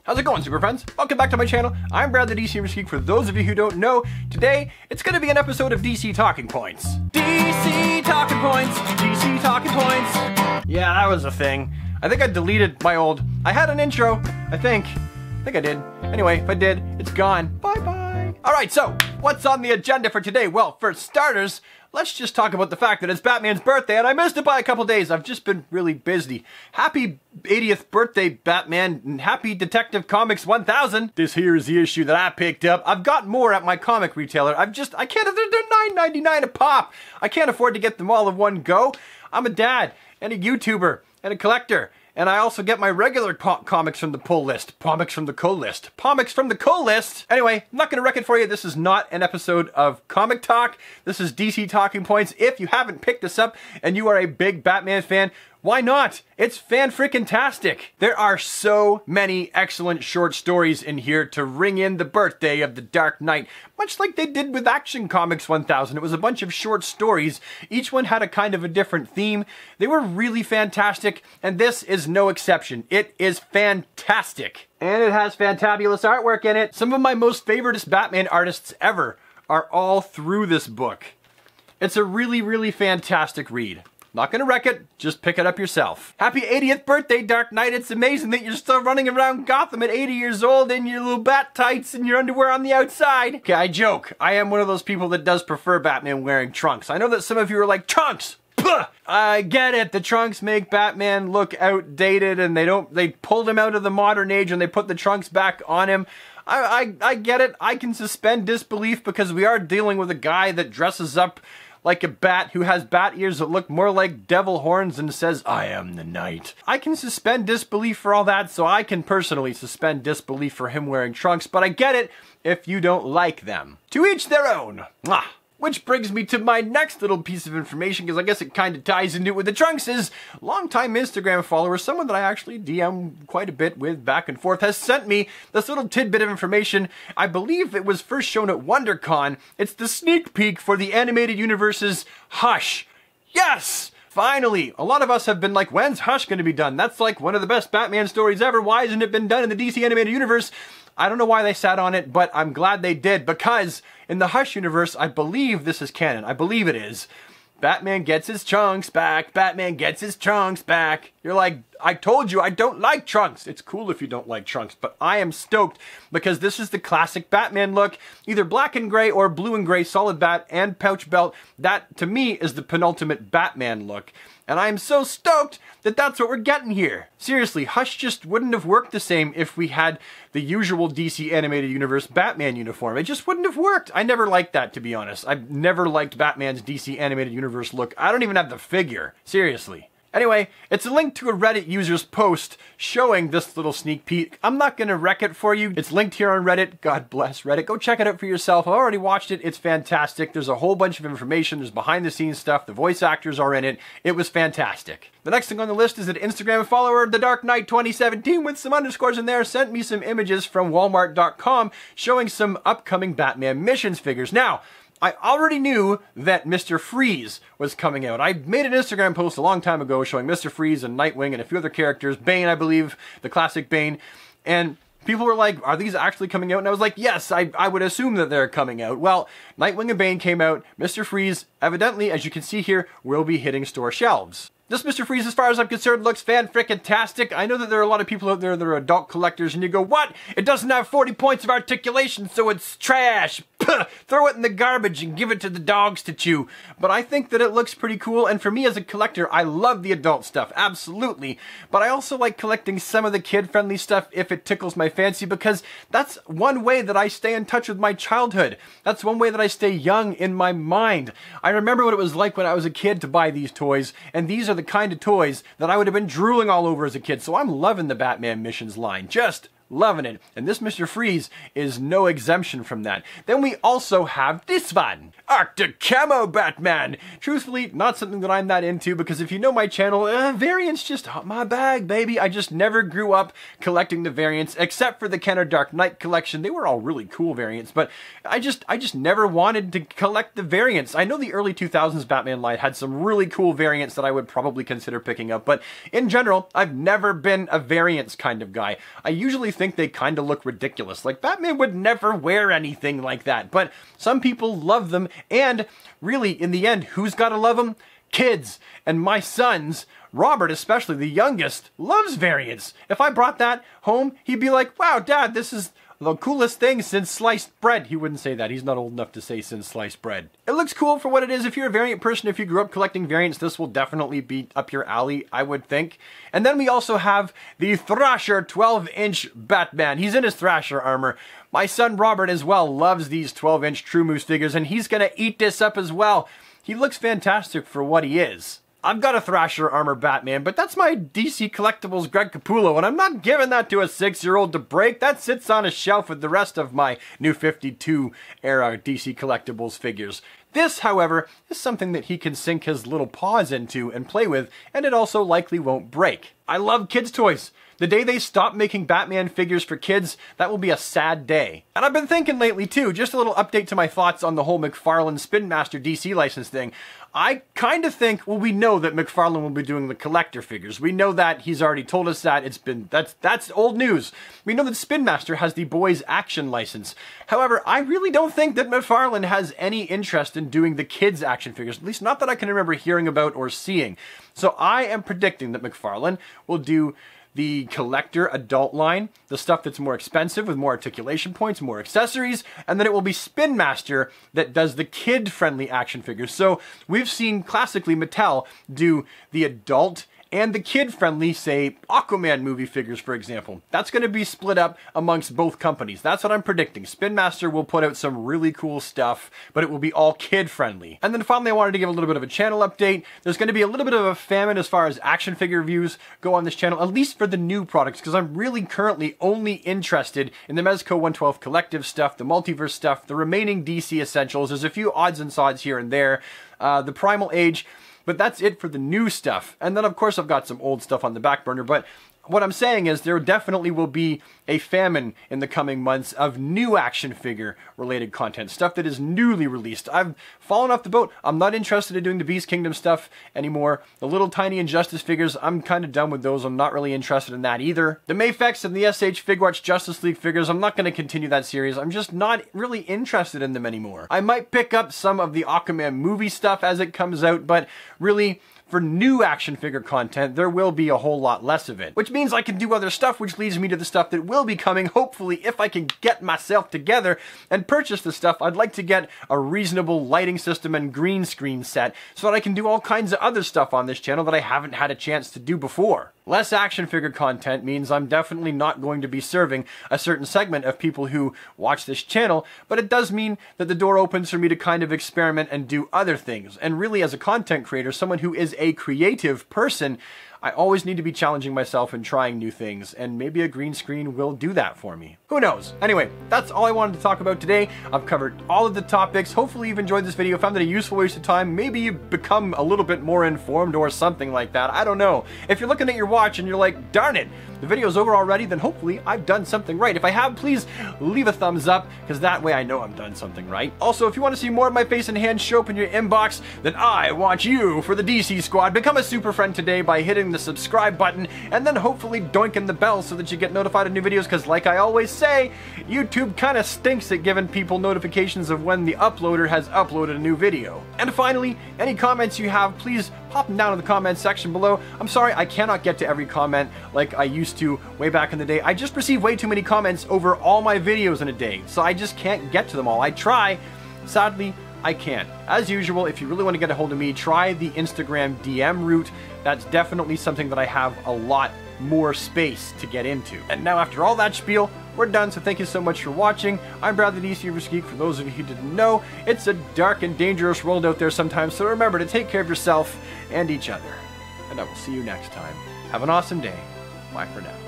How's it going, super friends? Welcome back to my channel. I'm Brad the DC Geek. For those of you who don't know, today it's going to be an episode of DC Talking Points. DC Talking Points! DC Talking Points! Yeah, that was a thing. I think I deleted my old... I had an intro, I think I did. Anyway, if I did, it's gone. Bye-bye. Alright, so, what's on the agenda for today? Well, for starters, let's just talk about the fact that it's Batman's birthday and I missed it by a couple days. I've just been really busy. Happy 80th birthday, Batman, and happy Detective Comics 1000. This here is the issue that I picked up. I've got more at my comic retailer. I can't, they're $9.99 a pop. I can't afford to get them all in one go. I'm a dad and a YouTuber and a collector. And I also get my regular comics from the pull list. Comics from the co-list. Comics from the co-list! Anyway, I'm not going to wreck it for you. This is not an episode of Comic Talk. This is DC Talking Points. If you haven't picked this up and you are a big Batman fan, why not? It's fan-frickin-tastic. There are so many excellent short stories in here to ring in the birthday of the Dark Knight, much like they did with Action Comics 1000. It was a bunch of short stories. Each one had a kind of a different theme. They were really fantastic, and this is no exception. It is fantastic. And it has fantabulous artwork in it. Some of my most favoriteest Batman artists ever are all through this book. It's a really, really fantastic read. Not gonna wreck it, just pick it up yourself. Happy 80th birthday, Dark Knight. It's amazing that you're still running around Gotham at 80 years old in your little bat tights and your underwear on the outside. Okay, I joke. I am one of those people that does prefer Batman wearing trunks. I know that some of you are like, trunks! Puh! I get it. The trunks make Batman look outdated and they pulled him out of the modern age and they put the trunks back on him. I get it. I can suspend disbelief because we are dealing with a guy that dresses up like a bat who has bat ears that look more like devil horns and says, I am the Knight. I can suspend disbelief for all that, so I can personally suspend disbelief for him wearing trunks, but I get it if you don't like them. To each their own. Mwah. Which brings me to my next little piece of information, because I guess it kind of ties into it with the trunks, is longtime Instagram follower, someone that I actually DM quite a bit with back and forth, has sent me this little tidbit of information. I believe it was first shown at WonderCon. It's the sneak peek for the Animated Universe's Hush. Yes! Finally! A lot of us have been like, when's Hush going to be done? That's like one of the best Batman stories ever. Why hasn't it been done in the DC Animated Universe? I don't know why they sat on it, but I'm glad they did, because in the Hush universe, I believe this is canon. I believe it is. Batman gets his trunks back. Batman gets his trunks back. You're like, I told you I don't like trunks. It's cool if you don't like trunks, but I am stoked because this is the classic Batman look. Either black and gray or blue and gray solid bat and pouch belt. That, to me, is the penultimate Batman look. And I am so stoked that that's what we're getting here. Seriously, Hush just wouldn't have worked the same if we had the usual DC Animated Universe Batman uniform. It just wouldn't have worked. I never liked that, to be honest. I've never liked Batman's DC Animated Universe look. I don't even have the figure. Seriously. Anyway, it's a link to a Reddit user's post showing this little sneak peek. I'm not going to wreck it for you. It's linked here on Reddit. God bless Reddit. Go check it out for yourself. I've already watched it. It's fantastic. There's a whole bunch of information. There's behind the scenes stuff. The voice actors are in it. It was fantastic. The next thing on the list is that Instagram follower The Dark Knight 2017 with some underscores in there sent me some images from Walmart.com showing some upcoming Batman missions figures. Now, I already knew that Mr. Freeze was coming out. I made an Instagram post a long time ago showing Mr. Freeze and Nightwing and a few other characters, Bane, I believe, the classic Bane, and people were like, are these actually coming out? And I was like, yes, I would assume that they're coming out. Well, Nightwing and Bane came out. Mr. Freeze, evidently, as you can see here, will be hitting store shelves. This Mr. Freeze, as far as I'm concerned, looks fan-frickin-tastic. I know that there are a lot of people out there that are adult collectors, and you go, what? It doesn't have 40 points of articulation, so it's trash. Puh! Throw it in the garbage and give it to the dogs to chew. But I think that it looks pretty cool, and for me as a collector, I love the adult stuff, absolutely. But I also like collecting some of the kid-friendly stuff if it tickles my fancy, because that's one way that I stay in touch with my childhood. That's one way that I stay young in my mind. I remember what it was like when I was a kid to buy these toys, and these are the kind of toys that I would have been drooling all over as a kid, so I'm loving the Batman missions line. Just loving it. And this Mr. Freeze is no exemption from that. Then we also have this one. Arctic Camo Batman. Truthfully, not something that I'm that into, because if you know my channel, variants just hot my bag, baby. I just never grew up collecting the variants, except for the Kenner Dark Knight collection. They were all really cool variants, but I just never wanted to collect the variants. I know the early 2000s Batman line had some really cool variants that I would probably consider picking up, but in general, I've never been a variants kind of guy. I usually think they kind of look ridiculous. Like, Batman would never wear anything like that, but some people love them, and really, in the end, who's gotta love them? Kids. And my sons, Robert especially, the youngest, loves variants. If I brought that home, he'd be like, wow, Dad, this is the coolest thing since sliced bread. He wouldn't say that. He's not old enough to say since sliced bread. It looks cool for what it is. If you're a variant person, if you grew up collecting variants, this will definitely be up your alley, I would think. And then we also have the Thrasher 12-inch Batman. He's in his Thrasher armor. My son Robert as well loves these 12-inch True Moose figures, and he's gonna eat this up as well. He looks fantastic for what he is. I've got a Thrasher armor Batman, but that's my DC Collectibles Greg Capullo, and I'm not giving that to a 6-year-old to break. That sits on a shelf with the rest of my New 52 era DC Collectibles figures. This, however, is something that he can sink his little paws into and play with, and it also likely won't break. I love kids' toys. The day they stop making Batman figures for kids, that will be a sad day. And I've been thinking lately too, just a little update to my thoughts on the whole McFarlane Spin Master DC license thing. I kind of think, well, we know that McFarlane will be doing the collector figures. We know that, he's already told us that. That's old news. We know that Spin Master has the Boys Action license. However, I really don't think that McFarlane has any interest in doing the kids action figures, at least not that I can remember hearing about or seeing. So I am predicting that McFarlane will do the collector adult line, the stuff that's more expensive with more articulation points, more accessories, and then it will be Spin Master that does the kid-friendly action figures. So we've seen classically Mattel do the adult and the kid-friendly, say, Aquaman movie figures, for example. That's going to be split up amongst both companies. That's what I'm predicting. Spin Master will put out some really cool stuff, but it will be all kid-friendly. And then finally, I wanted to give a little bit of a channel update. There's going to be a little bit of a famine as far as action figure reviews go on this channel, at least for the new products, because I'm really currently only interested in the Mezco 112 Collective stuff, the Multiverse stuff, the remaining DC Essentials. There's a few odds and sods here and there. The Primal Age. But that's it for the new stuff. And then, of course, I've got some old stuff on the back burner. But what I'm saying is there definitely will be a famine in the coming months of new action figure related content. Stuff that is newly released. I've fallen off the boat. I'm not interested in doing the Beast Kingdom stuff anymore. The little tiny Injustice figures, I'm kind of done with those. I'm not really interested in that either. The Mafex and the SH Figwatch Justice League figures, I'm not going to continue that series. I'm just not really interested in them anymore. I might pick up some of the Aquaman movie stuff as it comes out, but really, for new action figure content, there will be a whole lot less of it. Which means I can do other stuff, which leads me to the stuff that will be coming, hopefully, if I can get myself together and purchase the stuff. I'd like to get a reasonable lighting system and green screen set so that I can do all kinds of other stuff on this channel that I haven't had a chance to do before. Less action figure content means I'm definitely not going to be serving a certain segment of people who watch this channel, but it does mean that the door opens for me to kind of experiment and do other things. And really, as a content creator, someone who is a creative person, I always need to be challenging myself and trying new things, and maybe a green screen will do that for me. Who knows? Anyway, that's all I wanted to talk about today. I've covered all of the topics. Hopefully you've enjoyed this video, found it a useful waste of time. Maybe you've become a little bit more informed or something like that. I don't know. If you're looking at your watch and you're like, darn it, the video's over already, then hopefully I've done something right. If I have, please leave a thumbs up, because that way I know I've done something right. Also, if you want to see more of my face and hands show up in your inbox, then I want you for the DC Squad. Become a super friend today by hitting the subscribe button, and then hopefully doinking the bell so that you get notified of new videos, because like I always say, YouTube kind of stinks at giving people notifications of when the uploader has uploaded a new video. And finally, any comments you have, please pop them down in the comments section below. I'm sorry I cannot get to every comment like I used to way back in the day. I just receive way too many comments over all my videos in a day, so I just can't get to them all. I try. Sadly, I can't. As usual, if you really want to get a hold of me, try the Instagram DM route. That's definitely something that I have a lot more space to get into. And now, after all that spiel, we're done, so thank you so much for watching. I'm Brad the DC Geek. For those of you who didn't know, it's a dark and dangerous world out there sometimes, so remember to take care of yourself and each other. And I will see you next time. Have an awesome day. Bye for now.